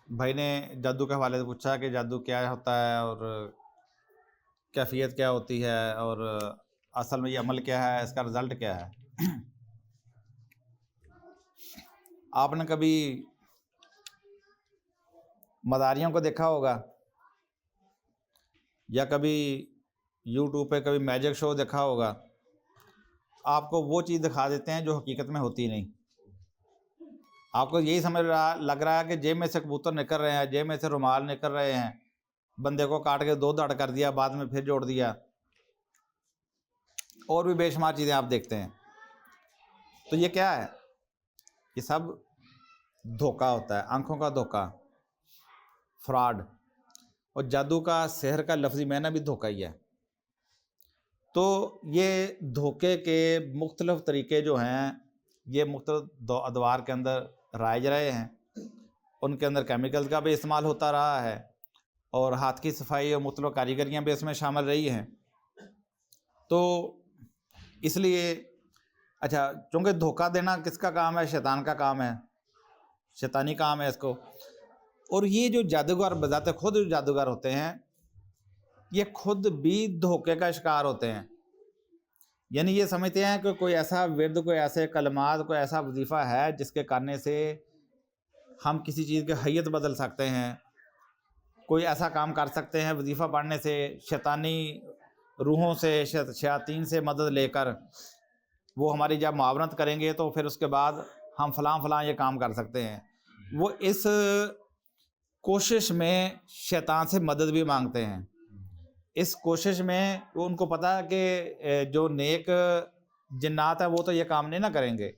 بھائی نے جادو کے حوالے سے پوچھا کہ جادو کیا ہوتا ہے اور کیفیت کیا ہوتی ہے اور اصل میں یہ عمل کیا ہے، اس کا رزلٹ کیا ہے۔ آپ نے کبھی مداریوں کو دیکھا ہوگا یا کبھی یوٹیوب پہ کبھی میجک شو دیکھا ہوگا، آپ کو وہ چیز دکھا دیتے ہیں جو حقیقت میں ہوتی نہیں۔ آپ کو یہی لگ رہا ہے کہ جیب میں سے کبوتر نکل رہے ہیں، جیب میں سے رومال نکل رہے ہیں، بندے کو کاٹ کے 2 دڑ کر دیا، بعد میں پھر جوڑ دیا، اور بھی بے شمار چیزیں آپ دیکھتے ہیں۔ تو یہ کیا ہے؟ یہ سب دھوکہ ہوتا ہے، آنکھوں کا دھوکہ، فراڈ۔ اور جادو کا، سحر کا لفظی معنی بھی دھوکہ ہی ہے۔ تو یہ دھوکے کے مختلف طریقے جو ہیں، یہ مختلف ادوار کے اندر رائج رہے ہیں، ان کے اندر کیمیکلز کا بھی استعمال ہوتا رہا ہے، اور ہاتھ کی صفائی اور مختلف کاریگریاں بھی اس میں شامل رہی ہیں۔ تو اس لیے اچھا، چونکہ دھوکہ دینا کس کا کام ہے؟ شیطان کا کام ہے، شیطانی کام ہے اس کو۔ اور یہ جو جادوگر بذات خود جو جادوگر ہوتے ہیں، یہ خود بھی دھوکے کا شکار ہوتے ہیں۔ یعنی یہ سمجھتے ہیں کہ کوئی ایسا ورد، کوئی ایسے کلمات، کوئی ایسا وظیفہ ہے جس کے کرنے سے ہم کسی چیز کی حیت بدل سکتے ہیں، کوئی ایسا کام کر سکتے ہیں وظیفہ پڑھنے سے، شیطانی روحوں سے، شیاطین سے مدد لے کر وہ ہماری جب معاونت کریں گے تو پھر اس کے بعد ہم فلاں یہ کام کر سکتے ہیں۔ وہ اس کوشش میں شیطان سے مدد بھی مانگتے ہیں۔ اس کوشش میں وہ ان کو پتہ ہے کہ جو نیک جنات ہیں وہ تو یہ کام نہیں نہ کریں گے،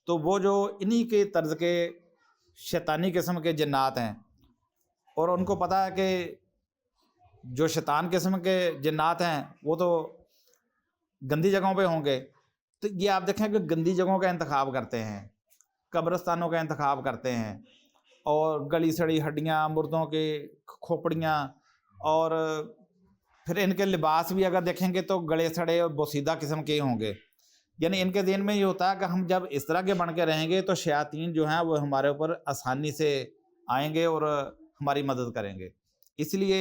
تو وہ جو انہی کے طرز کے شیطانی قسم کے جنات ہیں، اور ان کو پتہ ہے کہ جو شیطان قسم کے جنات ہیں وہ تو گندی جگہوں پہ ہوں گے، تو یہ آپ دیکھیں کہ گندی جگہوں کا انتخاب کرتے ہیں، قبرستانوں کا انتخاب کرتے ہیں، اور گلی سڑی ہڈیاں، مردوں کے کھوپڑیاں، اور پھر ان کے لباس بھی اگر دیکھیں گے تو گلے سڑے اور بوسیدہ قسم کے ہوں گے۔ یعنی ان کے ذہن میں یہ ہوتا ہے کہ ہم جب اس طرح کے بن کے رہیں گے تو شیاطین جو ہیں وہ ہمارے اوپر آسانی سے آئیں گے اور ہماری مدد کریں گے۔ اس لیے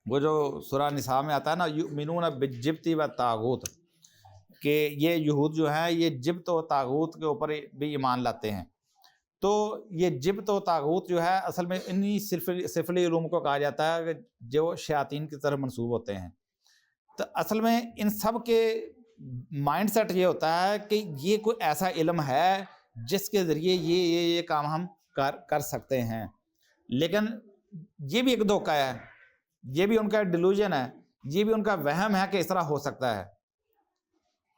وہ جو سورہ نساء میں آتا ہے نا، یؤمنون بالجبت والطاغوت، کہ یہ یہود جو ہیں یہ جبت و طاغوت کے اوپر بھی ایمان لاتے ہیں۔ تو یہ جبت و طاغوت جو ہے اصل میں انہی سفلی علوم کو کہا جاتا ہے جو شیاطین کی طرف منسوب ہوتے ہیں۔ تو اصل میں ان سب کے مائنڈ سیٹ یہ ہوتا ہے کہ یہ کوئی ایسا علم ہے جس کے ذریعے یہ کام ہم کر سکتے ہیں۔ لیکن یہ بھی ایک دھوکہ ہے، یہ بھی ان کا ڈیلوژن ہے، یہ بھی ان کا وہم ہے کہ اس طرح ہو سکتا ہے۔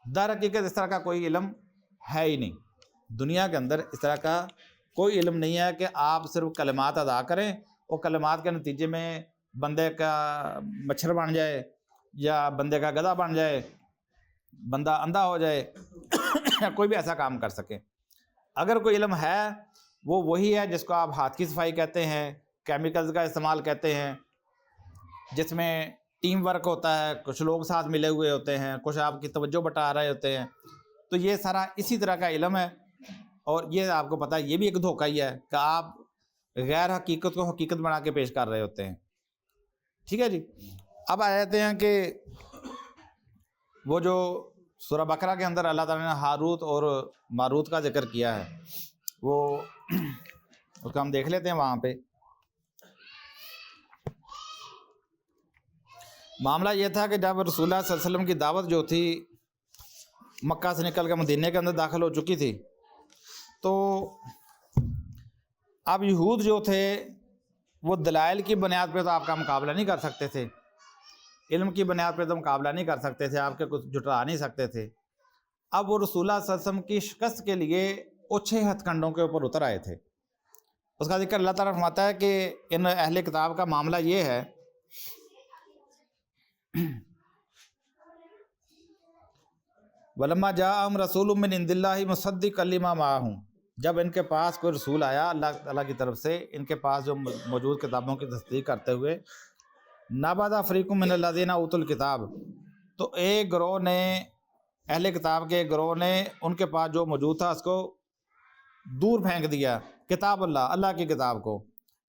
در حقیقت اس طرح کا کوئی علم ہے ہی نہیں، دنیا کے اندر اس طرح کا کوئی علم نہیں ہے کہ آپ صرف کلمات ادا کریں اور کلمات کے نتیجے میں بندے کا مچھر بن جائے، یا بندے کا گدھا بن جائے، بندہ اندھا ہو جائے، کوئی بھی ایسا کام کر سکے۔ اگر کوئی علم ہے وہ وہی ہے جس کو آپ ہاتھ کی صفائی کہتے ہیں، کیمیکلز کا استعمال کہتے ہیں، جس میں ٹیم ورک ہوتا ہے، کچھ لوگ ساتھ ملے ہوئے ہوتے ہیں، کچھ آپ کی توجہ بٹا رہے ہوتے ہیں۔ تو یہ سارا اسی طرح کا علم ہے، اور یہ آپ کو پتہ ہے یہ بھی ایک دھوکہ ہی ہے کہ آپ غیر حقیقت کو حقیقت بنا کے پیش کر رہے ہوتے ہیں۔ ٹھیک ہے جی۔ اب آ جاتے ہیں کہ وہ جو سورہ بقرہ کے اندر اللہ تعالیٰ نے ہاروت اور ماروت کا ذکر کیا ہے، وہ اس کو ہم دیکھ لیتے ہیں۔ وہاں پہ معاملہ یہ تھا کہ جب رسول اللہ صلی اللہ علیہ وسلم کی دعوت جو تھی مکہ سے نکل کے مدینہ کے اندر داخل ہو چکی تھی، تو اب یہود جو تھے وہ دلائل کی بنیاد پہ تو آپ کا مقابلہ نہیں کر سکتے تھے، علم کی بنیاد پہ تو مقابلہ نہیں کر سکتے تھے، آپ کے کچھ جٹلا نہیں سکتے تھے۔ اب وہ رسول اللہ صلی اللہ علیہ وسلم کی شکست کے لیے اوچھے ہتھ کنڈوں کے اوپر اتر آئے تھے۔ اس کا ذکر اللہ تعالیٰ فرماتا ہے کہ ان اہل کتاب کا معاملہ یہ ہے وَلَمَّا جَاءَهُمْ رَسُولٌ مِّنْ عِندِ اللَّهِ مُصَدِّقًا لِّمَا مَعَهُمْ، جب ان کے پاس کوئی رسول آیا اللہ تعالیٰ کی طرف سے، ان کے پاس جو موجود کتابوں کی تصدیق کرتے ہوئے، نَبَذَ فَرِيقٌ مِّنَ الَّذِينَ أُوتُوا الْكِتَابَ، تو ایک گروہ نے، اہل کتاب کے گروہ نے ان کے پاس جو موجود تھا اس کو دور پھینک دیا، کتاب اللہ، اللہ کی کتاب کو،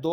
2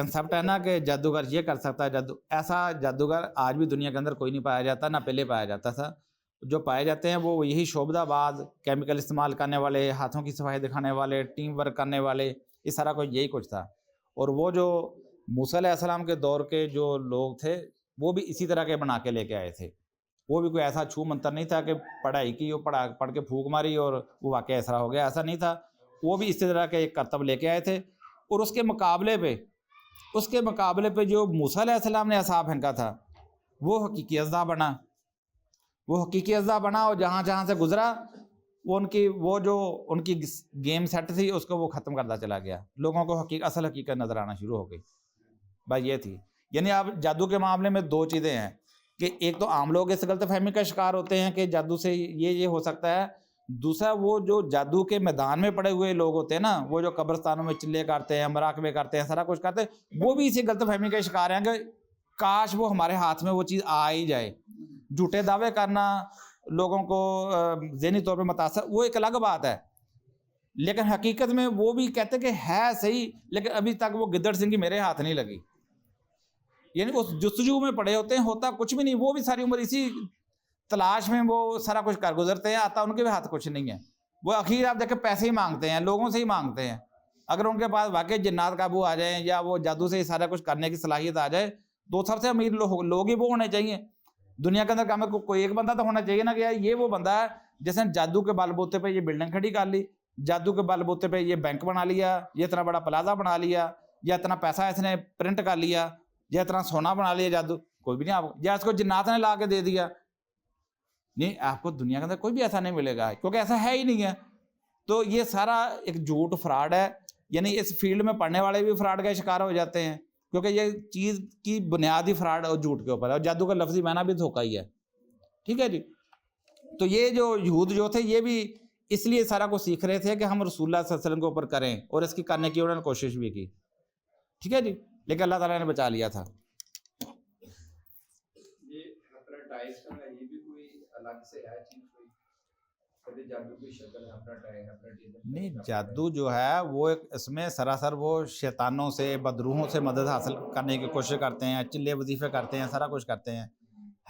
کنسیپٹ ہے نا کہ جادوگر یہ کر سکتا ہے، ایسا جادوگر آج بھی دنیا کے اندر کوئی نہیں پایا جاتا، نہ پہلے پایا جاتا تھا. جو پائے جاتے ہیں وہ یہی شعبدہ باز، کیمیکل استعمال کرنے والے، ہاتھوں کی صفائی دکھانے والے، ٹیم ورک کرنے والے، یہ سارا کچھ یہی کچھ تھا. اور وہ جو موسیٰ علیہ السلام کے دور کے جو لوگ تھے وہ بھی اسی طرح کے بنا کے لے کے آئے تھے. وہ بھی کوئی ایسا چھو منتر نہیں تھا کہ پڑھائی کی اور پڑھ کے پھونک ماری اور وہ واقعہ ایسا ہو گیا، ایسا نہیں تھا. وہ بھی اسی طرح کے ایک کرتب لے کے آئے تھے. اور اس کے مقابلے پہ جو موسیٰ علیہ السلام نے عصا پھینکا تھا وہ حقیقی اژدہا بنا. اور جہاں جہاں سے گزرا وہ ان کی گیم سیٹ تھی اس کو وہ ختم کرتا چلا گیا. لوگوں کو اصل حقیقت نظر آنا شروع ہو گئی. بھائی یہ تھی. یعنی اب جادو کے معاملے میں دو چیزیں ہیں کہ ایک تو عام لوگ اس غلط فہمی کا شکار ہوتے ہیں کہ جادو سے یہ ہو سکتا ہے. دوسرا وہ جو جادو کے میدان میں پڑے ہوئے لوگ ہوتے ہیں نا، وہ جو قبرستانوں میں چلے کرتے ہیں، مراقبے کرتے ہیں، سارا کچھ کرتے ہیں، وہ بھی اسی غلط فہمی کا شکار ہیں کہ کاش وہ ہمارے ہاتھ میں وہ چیز آ ہی جائے. جھوٹے دعوے کرنا، لوگوں کو ذہنی طور پہ متاثر، وہ ایک الگ بات ہے. لیکن حقیقت میں وہ بھی کہتے کہ ہے صحیح، لیکن ابھی تک وہ گدڑ سنگھی میرے ہاتھ نہیں لگی. یعنی اس جستجو میں پڑے ہوتے ہیں، ہوتا کچھ بھی نہیں. وہ بھی ساری عمر اسی تلاش میں وہ سارا کچھ کر گزرتے ہیں، آتا ان کے بھی ہاتھ کچھ نہیں ہے. وہ اخیر آپ دیکھیں پیسے ہی مانگتے ہیں، لوگوں سے ہی مانگتے ہیں. اگر ان کے پاس واقعی جنات قابو آ جائیں یا وہ جادو سے ہی سارا کچھ کرنے کی صلاحیت آ جائے تو سب سے امیر لوگ ہی وہ ہونے چاہیے دنیا کے اندر. کوئی ایک بندہ تو ہونا چاہیے نا کہ یار یہ وہ بندہ ہے جس نے جادو کے بال بوتے پہ یہ بلڈنگ کھڑی کر لی، جادو کے بال بوتے پہ یہ بینک بنا لیا، یہ اتنا بڑا پلازا بنا لیا، یا اتنا پیسہ اس نے پرنٹ کر لیا، یا اتنا سونا بنا لیا. جادو کوئی بھی نہیں آپ کو، یا اس کو جنات نے لا کے دے دیا. نہیں، آپ کو دنیا کے اندر کوئی بھی ایسا نہیں ملے گا کیونکہ ایسا ہے ہی نہیں ہے. تو یہ سارا ایک جھوٹ فراڈ ہے. یعنی اس فیلڈ میں پڑھنے والے بھی فراڈ کا شکار ہو جاتے ہیں کیونکہ یہ چیز کی بنیاد ہی فراڈ اور جھوٹ کے اوپر ہے. اور جادو کا لفظی معنی بھی دھوکہ ہی ہے. ٹھیک ہے جی. تو یہ جو یہود جو تھے یہ بھی اس لیے سارا کچھ سیکھ رہے تھے کہ ہم رسول اللہ صلی اللہ علیہ وسلم کے اوپر کریں، اور اس کی کرنے کی انہوں نے کوشش بھی کی. ٹھیک ہے جی. لیکن اللہ تعالیٰ نے بچا لیا تھا. نہیں، جادو جو ہے وہ اس میں سراسر وہ شیطانوں سے، بدروحوں سے مدد حاصل کرنے کی کوشش کرتے ہیں، چلے وظیفے کرتے ہیں، سارا کچھ کرتے ہیں.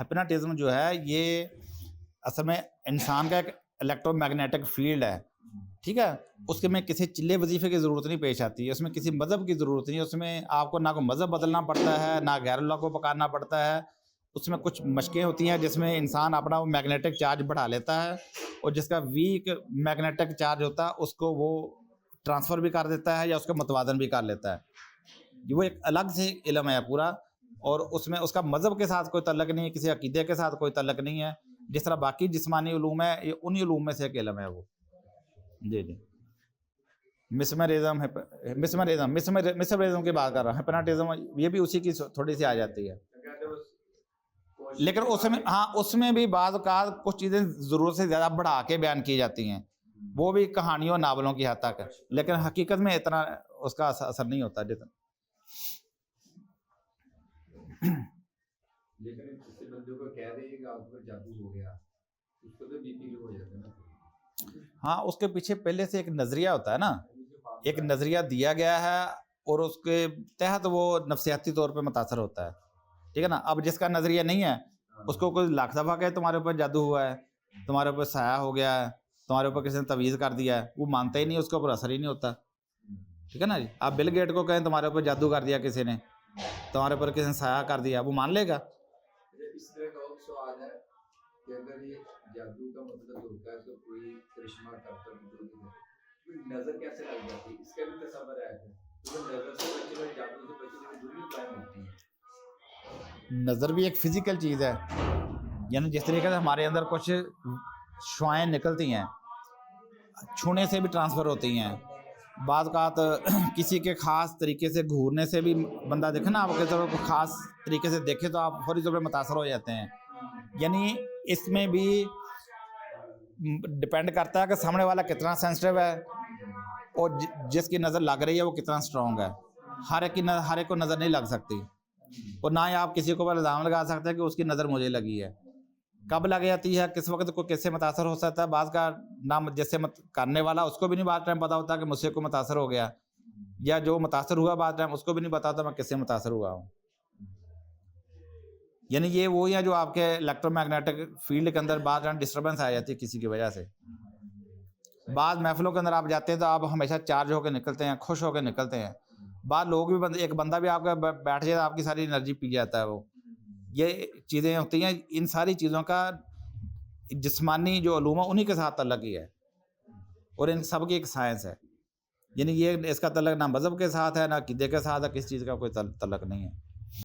ہپناٹزم جو ہے یہ اصل میں انسان کا ایک الیکٹرو میگنیٹک فیلڈ ہے. ٹھیک ہے. اس کے میں کسی چلے وظیفے کی ضرورت نہیں پیش آتی ہے، اس میں کسی مذہب کی ضرورت نہیں ہے. اس میں آپ کو نہ کوئی مذہب بدلنا پڑتا ہے، نہ غیر اللہ کو پکارنا پڑتا ہے. اس میں کچھ مشقیں ہوتی ہیں جس میں انسان اپنا وہ میگنیٹک چارج بڑھا لیتا ہے، اور جس کا ویک میگنیٹک چارج ہوتا ہے اس کو وہ ٹرانسفر بھی کر دیتا ہے یا اس کو متوازن بھی کر لیتا ہے. وہ ایک الگ سے علم ہے پورا، اور اس میں اس کا مذہب کے ساتھ کوئی تعلق نہیں ہے، کسی عقیدے کے ساتھ کوئی تعلق نہیں ہے. جس طرح باقی جسمانی علوم ہے، یہ انہی علوم میں سے ایک علم ہے وہ. جی جی. مسمرزم کی بات کر رہا ہوں. ہپناٹزم یہ بھی اسی کی تھوڑی سی آ جاتی ہے. لیکن اس میں بھی بعض اوقات کچھ چیزیں ضرورت سے زیادہ بڑھا کے بیان کی جاتی ہیں، وہ بھی کہانیوں ناولوں کی حد تک، لیکن حقیقت میں اتنا اس کا اثر نہیں ہوتا جتنا. ہاں، اس کے پیچھے پہلے سے ایک نظریہ ہوتا ہے نا، ایک نظریہ دیا گیا ہے اور اس کے تحت وہ نفسیاتی طور پہ متاثر ہوتا ہے. ٹھیک ہے نا. اب جس کا نظریہ نہیں ہے اس کو کوئی لاکھ دفعہ کہ تمہارے اوپر جادو ہوا ہے، تمہارے اوپر سایہ ہو گیا ہے، تمہارے اوپر کسی نے تعویذ کر دیا ہے، وہ مانتا ہی نہیں، اس کے اوپر اثر ہی نہیں ہوتا. ٹھیک ہے نا جی. آپ بل گیٹ کو کہیں تمہارے اوپر جادو کر دیا کسی نے، تمہارے اوپر کسی نے سایہ کر دیا، وہ مان لے گا؟ اس طرح کا اور سوال ہے کہ اگر یہ جادو کا مطلب ہوتا ہے تو کوئی کرشمہ کرتا ہے، نظر کیسے لگ جاتی ہے؟ اس کا بھی تصور ہے کہ نظر سے بچنے میں، جادو سے بچنے میں دوری قائم ہوتی ہے. نظر بھی ایک فزیکل چیز ہے. یعنی جس طریقے سے ہمارے اندر کچھ شعائیں نکلتی ہیں، چھونے سے بھی ٹرانسفر ہوتی ہیں. بعض اوقات کسی کے خاص طریقے سے گھورنے سے بھی بندہ دیکھے نا، آپ کے طور پر خاص طریقے سے دیکھے تو آپ فوری طور پہ متاثر ہو جاتے ہیں. یعنی اس میں بھی ڈپینڈ کرتا ہے کہ سامنے والا کتنا سینسٹیو ہے اور جس کی نظر لگ رہی ہے وہ کتنا اسٹرانگ ہے. ہر ایک کو نظر نہیں لگ سکتی، اور نہ ہی آپ کسی کو الزام لگا سکتے ہیں کہ اس کی نظر مجھے لگی ہے. کب لگ جاتی ہے، کس وقت کو کیسے متاثر ہو سکتا ہے. بعض کا نام جیسے کرنے والا اس کو بھی نہیں بعض ٹائم پتہ ہوتا کہ مجھ سے کو متاثر ہو گیا. یا جو متاثر ہوا بعد ٹائم اس کو بھی نہیں بتاتا میں کس سے متاثر ہوا ہوں. یعنی یہ وہی ہے جو آپ کے الیکٹرو میگنیٹک فیلڈ کے اندر بعض ٹائم ڈسٹربنس آ جاتی ہے کسی کی وجہ سے. بعض محفلوں کے اندر آپ جاتے ہیں تو آپ ہمیشہ چارج ہو کے نکلتے ہیں, خوش ہو کے نکلتے ہیں. بعض لوگ بھی ایک بندہ بھی آپ کا بیٹھ جائے آپ کی ساری انرجی پی جاتا ہے. وہ یہ چیزیں ہوتی ہیں. ان ساری چیزوں کا جسمانی جو علوم ہے انہی کے ساتھ تعلق ہی ہے, اور ان سب کی ایک سائنس ہے. یعنی یہ اس کا تعلق نہ مذہب کے ساتھ ہے نہ عقیدے کے ساتھ ہے, کسی چیز کا کوئی تعلق نہیں ہے.